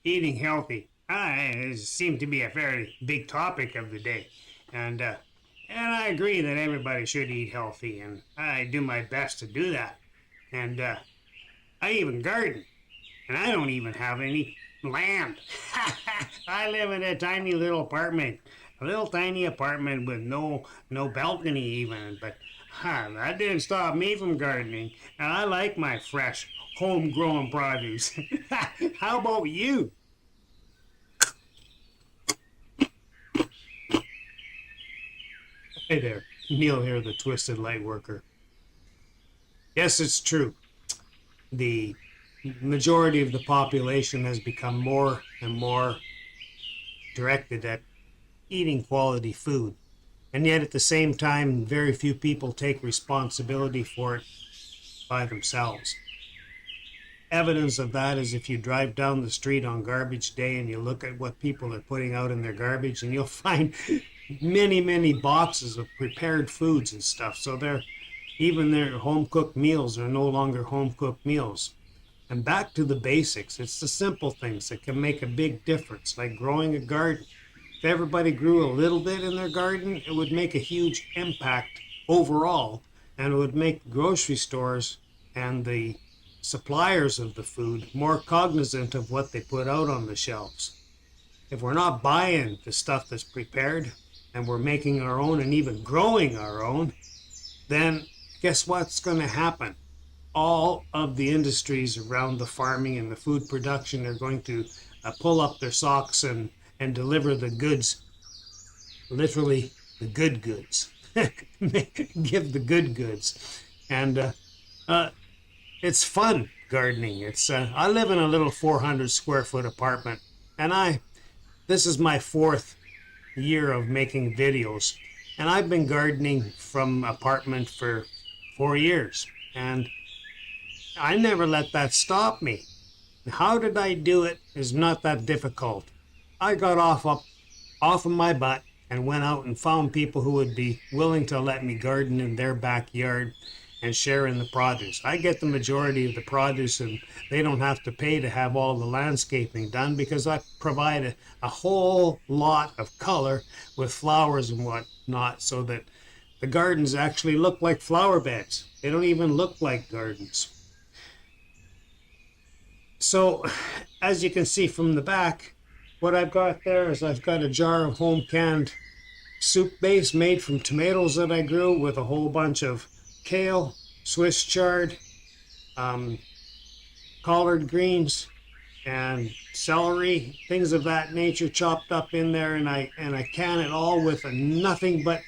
Eating healthy seemed to be a very big topic of the day. And I agree that everybody should eat healthy, and I do my best to do that. And I even garden, and I don't even have any land. I live in a tiny little apartment, a little tiny apartment with no balcony even. But that didn't stop me from gardening, and I like my fresh, homegrown produce. How about you? Hey there, Neil here, the Twisted Light Worker. Yes, it's true. The majority of the population has become more and more directed at eating quality food. And yet, at the same time, very few people take responsibility for it by themselves. Evidence of that is if you drive down the street on garbage day and you look at what people are putting out in their garbage, and you'll find many boxes of prepared foods and stuff. So even their home cooked meals are no longer home cooked meals. And back to the basics, it's the simple things that can make a big difference, like growing a garden. If everybody grew a little bit in their garden, it would make a huge impact overall, and it would make grocery stores and the suppliers of the food more cognizant of what they put out on the shelves. If we're not buying the stuff that's prepared and we're making our own and even growing our own, then guess what's going to happen? All of the industries around the farming and the food production are going to pull up their socks and deliver the goods, literally the good goods. Give the good goods. And it's fun gardening. I live in a little 400 square foot apartment, and this is my 4th year of making videos, and I've been gardening from apartment for 4 years, and I never let that stop me. How did I do it is not that difficult. I got off of my butt and went out and found people who would be willing to let me garden in their backyard and share in the produce. I get the majority of the produce, and they don't have to pay to have all the landscaping done because I provide a whole lot of color with flowers and whatnot, so that the gardens actually look like flower beds. They don't even look like gardens. So, as you can see from the back, what I've got there is I've got a jar of home canned soup base made from tomatoes that I grew, with a whole bunch of kale, Swiss chard, collard greens, and celery, things of that nature chopped up in there, and I can it all with nothing but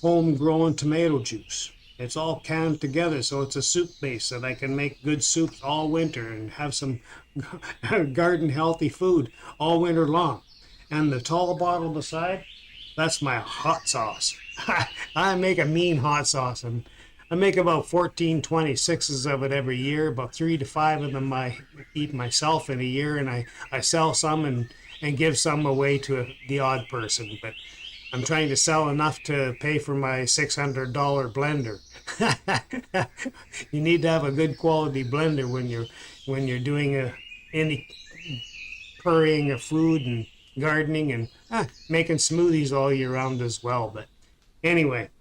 homegrown tomato juice. It's all canned together, so it's a soup base that I can make good soups all winter and have some garden healthy food all winter long. And the tall bottle beside, that's my hot sauce. I make a mean hot sauce, and I make about 14, 26s of it every year. About 3 to 5 of them I eat myself in a year, and I sell some and give some away to the odd person. But I'm trying to sell enough to pay for my $600 blender. You need to have a good quality blender when you're doing any currying of food and gardening and making smoothies all year round as well. But anyway,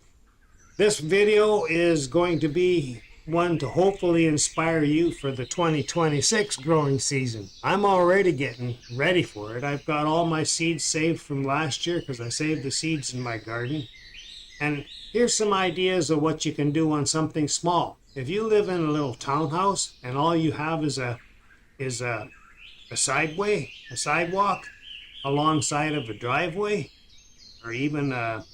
this video is going to be one to hopefully inspire you for the 2026 growing season. I'm already getting ready for it. I've got all my seeds saved from last year because I saved the seeds in my garden. And here's some ideas of what you can do on something small. If you live in a little townhouse and all you have is a sidewalk alongside of a driveway, or even a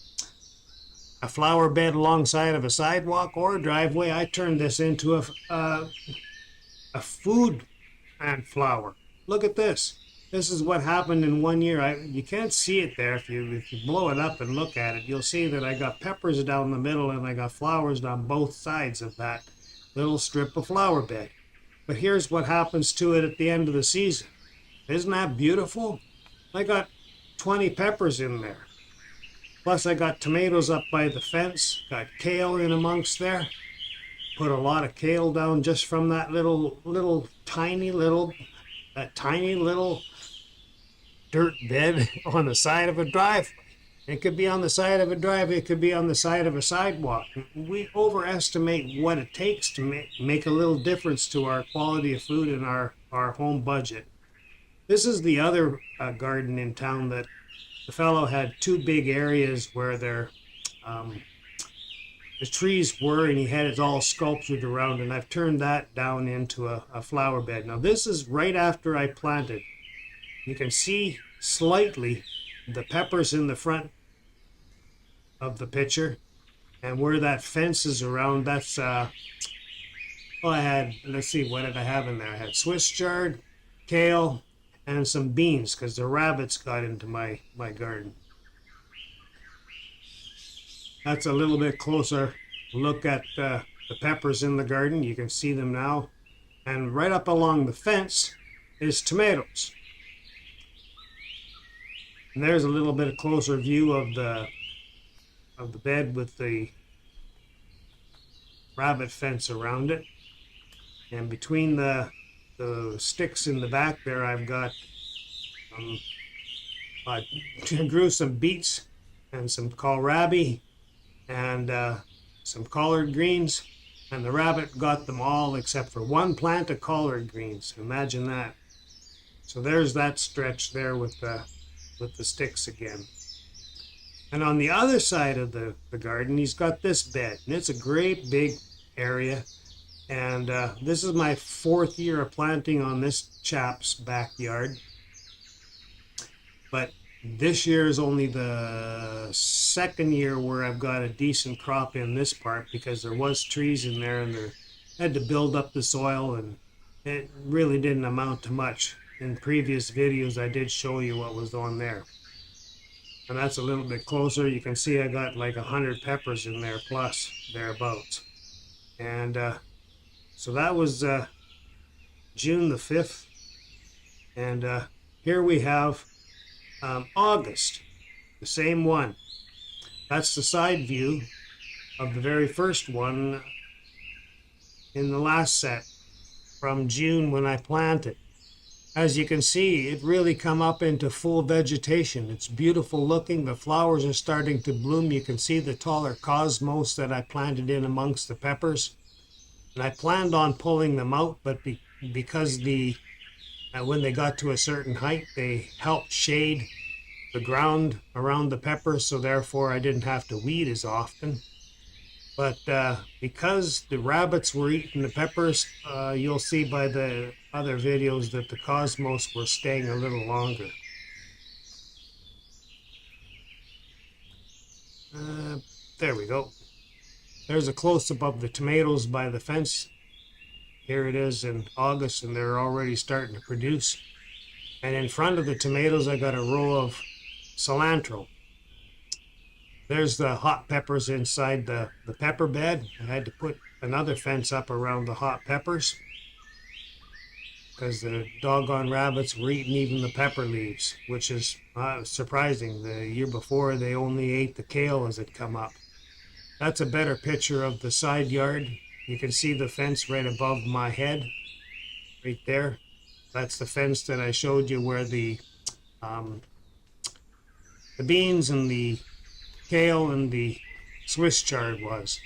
flower bed alongside of a sidewalk or a driveway, I turned this into a food and flower. Look at this. This is what happened in 1 year. You can't see it there. If you blow it up and look at it, you'll see that I got peppers down the middle and I got flowers down both sides of that little strip of flower bed. But here's what happens to it at the end of the season. Isn't that beautiful? I got 20 peppers in there. Plus I got tomatoes up by the fence, got kale in amongst there. Put a lot of kale down just from that little tiny little that tiny little dirt bed on the side of a driveway. It could be on the side of a driveway, it could be on the side of a sidewalk. We overestimate what it takes to make a little difference to our quality of food and our home budget. This is the other garden in town that the fellow had two big areas where the trees were, and he had it all sculptured around, and I've turned that down into a flower bed. Now this is right after I planted. You can see slightly the peppers in the front of the picture, and where that fence is around, that's well, I had, let's see, what did I have in there? I had Swiss chard, kale, and some beans, because the rabbits got into my garden. That's a little bit closer look at the peppers in the garden. You can see them now. And right up along the fence is tomatoes. And there's a little bit of closer view of the bed with the rabbit fence around it. And between the sticks in the back there, I've got I grew some beets and some kohlrabi and some collard greens, and the rabbit got them all except for one plant of collard greens. Imagine that. So there's that stretch there with the sticks again. And on the other side of the garden, he's got this bed, and it's a great big area. And this is my 4th year of planting on this chap's backyard. But this year is only the 2nd year where I've got a decent crop in this part, because there was trees in there and they had to build up the soil, and it really didn't amount to much. In previous videos I did show you what was on there. And that's a little bit closer. You can see I got like 100 peppers in there plus, thereabouts. And so that was June the 5th. And here we have August, the same one. That's the side view of the very first one in the last set from June when I planted. As you can see, it really come up into full vegetation. It's beautiful looking. The flowers are starting to bloom. You can see the taller cosmos that I planted in amongst the peppers. And I planned on pulling them out, but because when they got to a certain height, they helped shade the ground around the peppers, so therefore I didn't have to weed as often. But because the rabbits were eating the peppers, you'll see by the other videos that the cosmos were staying a little longer. There we go. There's a close-up of the tomatoes by the fence. Here it is in August, and they're already starting to produce. And in front of the tomatoes, I got a row of cilantro. There's the hot peppers inside the pepper bed. I had to put another fence up around the hot peppers because the doggone rabbits were eating even the pepper leaves, which is surprising. The year before, they only ate the kale as it come up. That's a better picture of the side yard. You can see the fence right above my head, right there. That's the fence that I showed you where the beans and the kale and the Swiss chard was.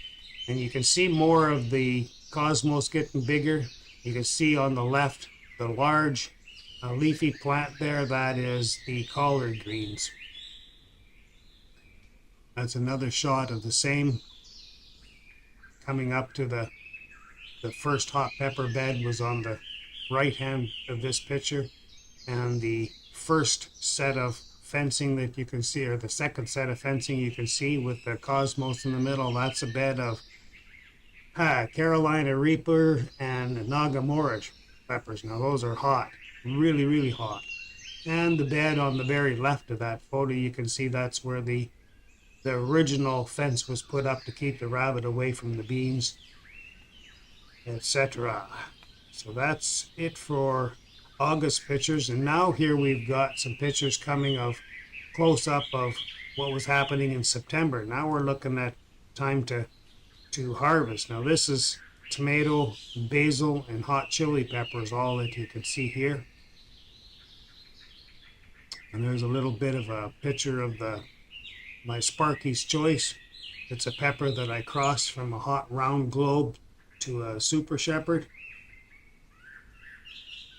And you can see more of the cosmos getting bigger. You can see on the left the large leafy plant there. That is the collard greens. That's another shot of the same. Coming up to the first hot pepper bed was on the right hand of this picture, and the first set of fencing that you can see, or the second set of fencing you can see with the cosmos in the middle, that's a bed of Carolina Reaper and Nagamorage peppers. Now those are hot, really, really hot. And the bed on the very left of that photo, you can see that's where the original fence was put up to keep the rabbit away from the beans, etc. So that's it for August pictures. And now here we've got some pictures coming of close-up of what was happening in September. Now we're looking at time to harvest. Now this is tomato, basil, and hot chili peppers, all that you can see here. And there's a little bit of a picture of my Sparky's Choice. It's a pepper that I crossed from a hot round globe to a Super Shepherd.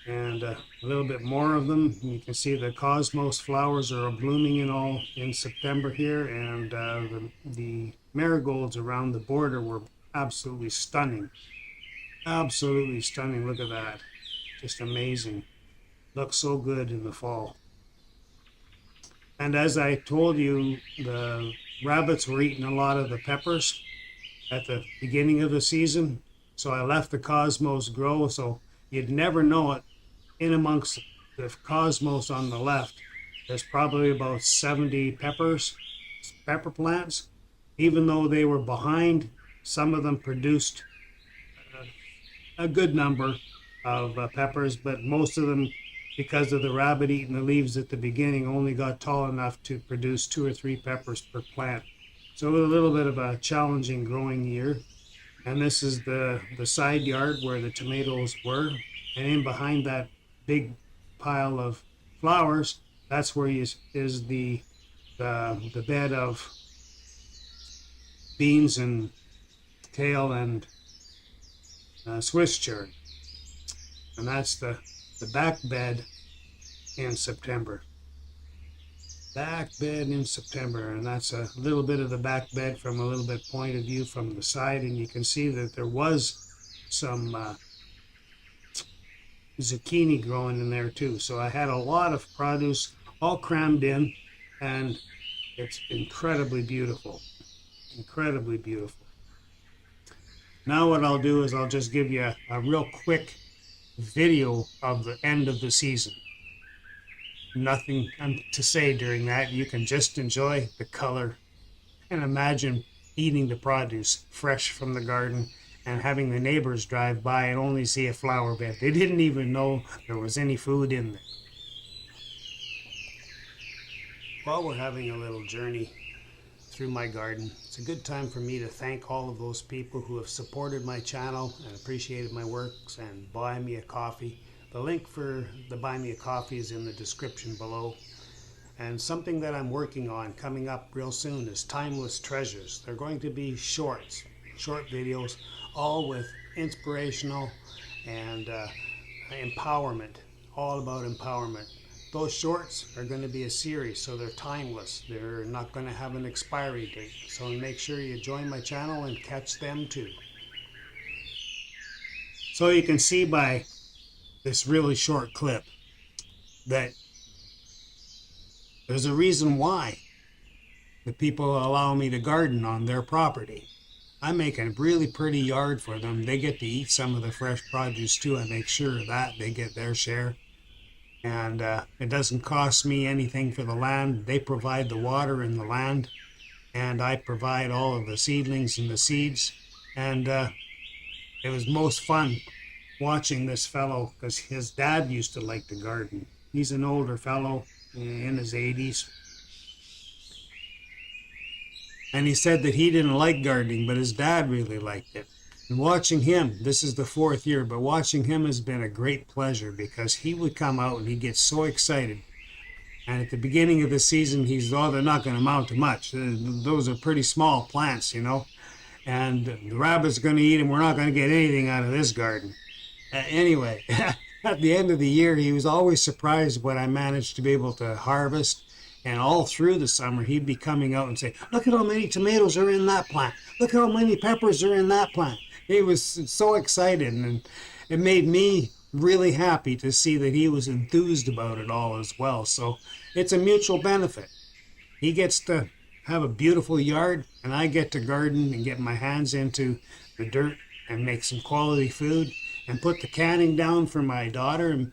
And a little bit more of them. You can see the cosmos flowers are blooming in September here, and the marigolds around the border were absolutely stunning. Absolutely stunning. Look at that. Just amazing. Looks so good in the fall. And as I told you, the rabbits were eating a lot of the peppers at the beginning of the season. So I left the cosmos grow, so you'd never know it. In amongst the cosmos on the left, there's probably about 70 pepper plants. Even though they were behind, some of them produced a good number of peppers, but most of them, because of the rabbit eating the leaves at the beginning, only got tall enough to produce 2 or 3 peppers per plant. So it was a little bit of a challenging growing year. And this is the side yard where the tomatoes were, and in behind that big pile of flowers, that's where is the bed of beans and kale and Swiss chard, and that's the back bed in September. Back bed in September, and that's a little bit of the back bed from a little bit point of view from the side, and you can see that there was some zucchini growing in there too. So I had a lot of produce all crammed in, and it's incredibly beautiful. Incredibly beautiful. Now what I'll do is I'll just give you a real quick video of the end of the season. Nothing to say during that. You can just enjoy the color and imagine eating the produce fresh from the garden and having the neighbors drive by and only see a flower bed. They didn't even know there was any food in there. While we're having a little journey through my garden, it's a good time for me to thank all of those people who have supported my channel and appreciated my works and buy me a coffee. The link for the Buy Me a Coffee is in the description below. And something that I'm working on coming up real soon is Timeless Treasures. They're going to be short videos, all with inspirational and empowerment, all about empowerment. Those shorts are going to be a series, so they're timeless. They're not going to have an expiry date. So make sure you join my channel and catch them too. So you can see by this really short clip that there's a reason why the people allow me to garden on their property. I make a really pretty yard for them. They get to eat some of the fresh produce too. I make sure that they get their share. And it doesn't cost me anything for the land. They provide the water and the land, and I provide all of the seedlings and the seeds. And it was most fun watching this fellow, because his dad used to like to garden. He's an older fellow in his 80s. And he said that he didn't like gardening, but his dad really liked it. And watching him, this is the 4th year, but watching him has been a great pleasure, because he would come out and he'd get so excited. And at the beginning of the season, he's, oh, they're not going to amount to much. Those are pretty small plants, you know. And the rabbit's going to eat them. We're not going to get anything out of this garden. Anyway, at the end of the year, he was always surprised what I managed to be able to harvest. And all through the summer, he'd be coming out and say, look at how many tomatoes are in that plant. Look how many peppers are in that plant. He was so excited, and it made me really happy to see that he was enthused about it all as well. So it's a mutual benefit. He gets to have a beautiful yard, and I get to garden and get my hands into the dirt and make some quality food and put the canning down for my daughter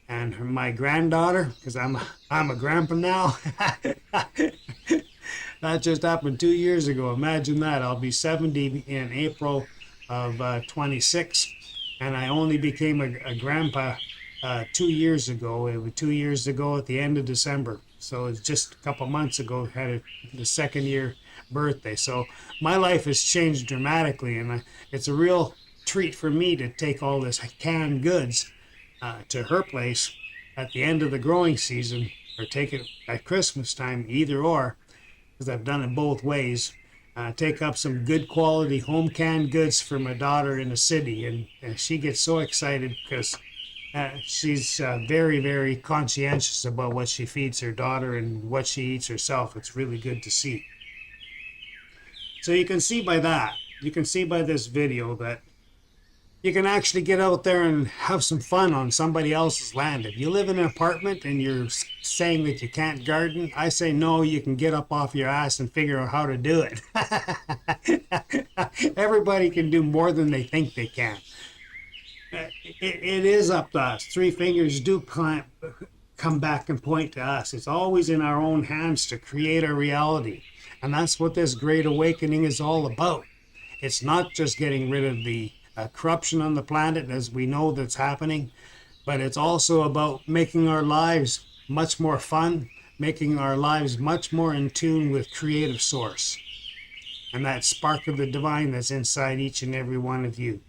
and my granddaughter, because I'm a grandpa now. That just happened 2 years ago. Imagine that. I'll be 70 in April of 26, and I only became a grandpa 2 years ago. It was 2 years ago at the end of December. So it's just a couple months ago, had the 2nd year birthday. So my life has changed dramatically, and it's a real treat for me to take all this canned goods to her place at the end of the growing season or take it at Christmas time, either or, because I've done it both ways. Take up some good quality home canned goods for my daughter in the city, and she gets so excited because she's very, very conscientious about what she feeds her daughter and what she eats herself. It's really good to see. So you can see by that, you can see by this video that you can actually get out there and have some fun on somebody else's land. If you live in an apartment and you're saying that you can't garden, I say no, you can get up off your ass and figure out how to do it. Everybody can do more than they think they can. It is up to us. Three fingers do come back and point to us. It's always in our own hands to create our reality. And that's what this Great Awakening is all about. It's not just getting rid of the corruption on the planet as we know that's happening, but it's also about making our lives much more fun, making our lives much more in tune with creative source and that spark of the divine that's inside each and every one of you.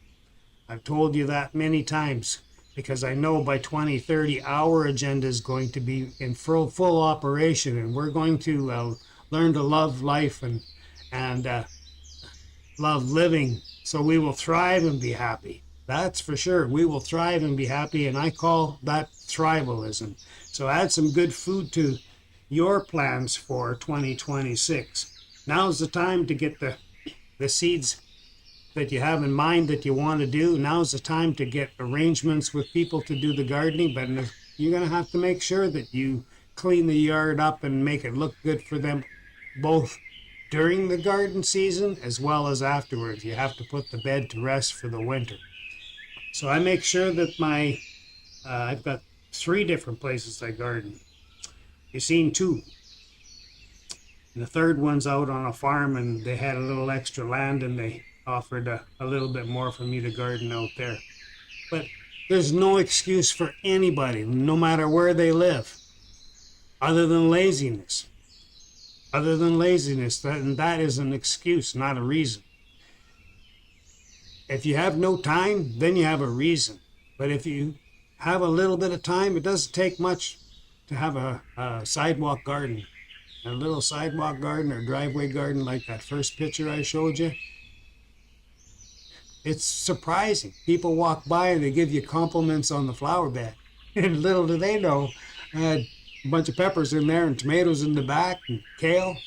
I've told you that many times because I know by 2030 our agenda is going to be in full operation, and we're going to learn to love life and love living, so we will thrive and be happy. That's for sure. We will thrive and be happy, and I call that thrivalism. So add some good food to your plans for 2026. Now's the time to get the seeds that you have in mind that you want to do. Now's the time to get arrangements with people to do the gardening, but you're going to have to make sure that you clean the yard up and make it look good for them both during the garden season as well as afterwards. You have to put the bed to rest for the winter. So I make sure that I've got 3 different places I garden. You've seen 2. And the third one's out on a farm, and they had a little extra land and they offered a little bit more for me to garden out there. But there's no excuse for anybody, no matter where they live, other than laziness. And that is an excuse, not a reason. If you have no time, then you have a reason. But if you have a little bit of time, it doesn't take much to have a sidewalk garden. A little sidewalk garden or driveway garden like that first picture I showed you. It's surprising. People walk by and they give you compliments on the flower bed. And little do they know, I had a bunch of peppers in there and tomatoes in the back and kale.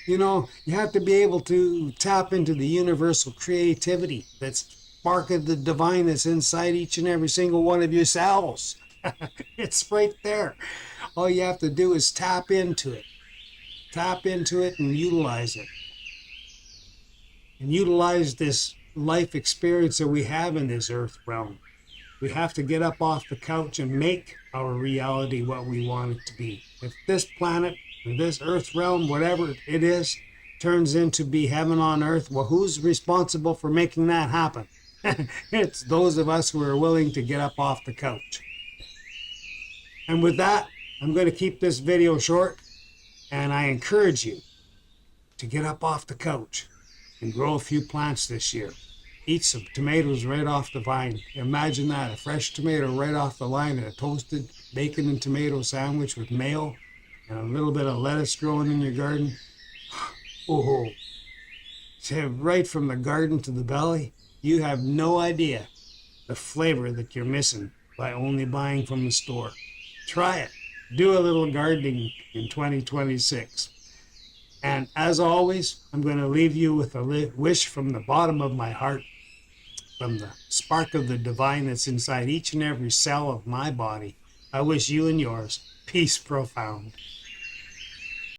You know, you have to be able to tap into the universal creativity that's spark of the divine that's inside each and every single one of your cells. It's right there. All you have to do is tap into it. Tap into it and utilize it. And utilize this life experience that we have in this earth realm. We have to get up off the couch and make our reality what we want it to be. If this planet, this earth realm, whatever it is, turns into be heaven on earth, well, who's responsible for making that happen? It's those of us who are willing to get up off the couch. And with that, I'm going to keep this video short, and I encourage you to get up off the couch and grow a few plants this year. Eat some tomatoes right off the vine. Imagine that, a fresh tomato right off the line and a toasted bacon and tomato sandwich with mayo and a little bit of lettuce growing in your garden. Oh, right from the garden to the belly. You have no idea the flavor that you're missing by only buying from the store. Try it. Do a little gardening in 2026. And as always, I'm going to leave you with a wish from the bottom of my heart, from the spark of the divine that's inside each and every cell of my body. I wish you and yours peace profound.